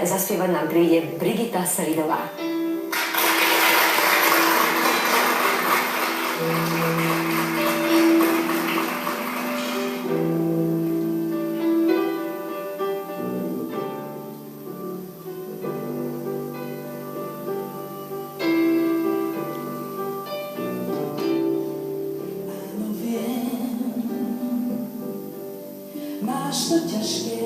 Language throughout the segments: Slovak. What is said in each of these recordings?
zaspievať nám príde Brigita Selinová. Máš to ťažké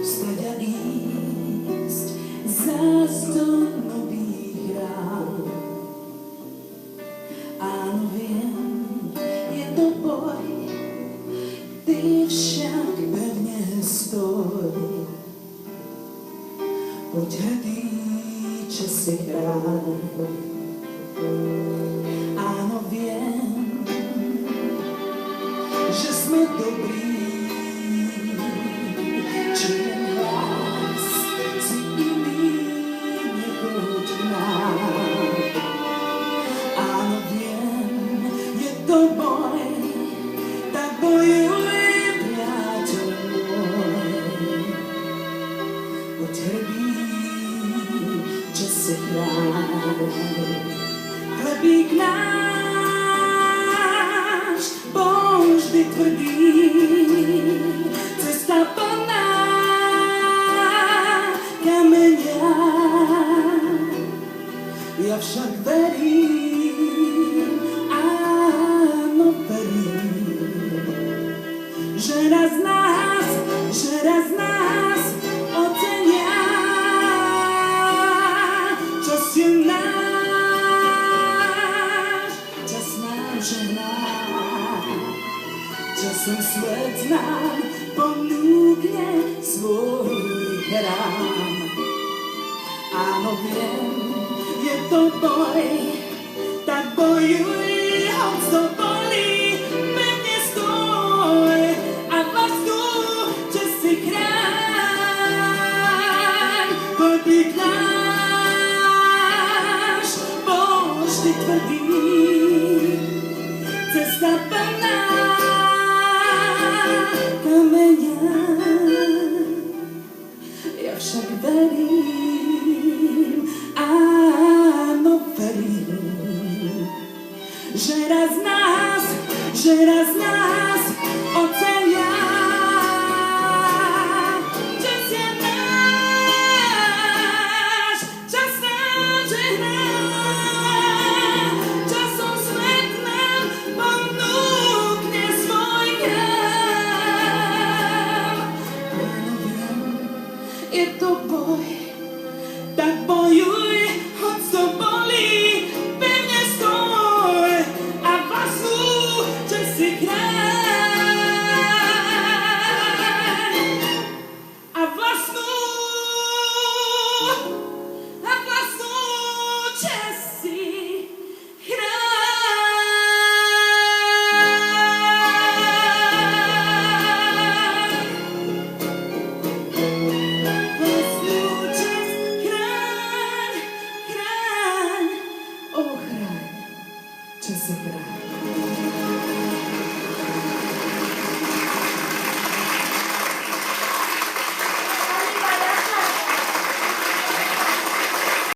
vstať a ísť zás do nových rán. Áno, viem, je to boj, ty však pevne stoj. Buď hrdý, čo si kráľ. Áno, viem, že sme dobrí, či len hlas si iný, nechoď k nám. Áno, viem, je to boj, tak bojuj, priateľ môj. Buď hrdý, čo si kráľ. Chlebík náš bol vždy tvrdý, cesta plná kameňa. Ja však verím, áno verím, že raz nás ocenia, čo si náš čas nám žehná. Časom svet nám ponúkne svoj chrám. Áno, viem, je to boj, tak bojuj, hoď to bolí, pevne stoj a vlastu, že si chráň. Chlebík náš bol vždy tvrdý, cesta plná kameňa. Ja však verím, áno verím, že raz nás ocenia. Čas je náš, čas nám žehná, časom svet nám ponúkne svoj krám. Áno, viem, je to boj, tak bojuj, hoď to bolí, pevne stoj a vlastu, že si kráľ. A vlastnú, že si chráň. Chráň, chráň, oh chráň, že si chráň.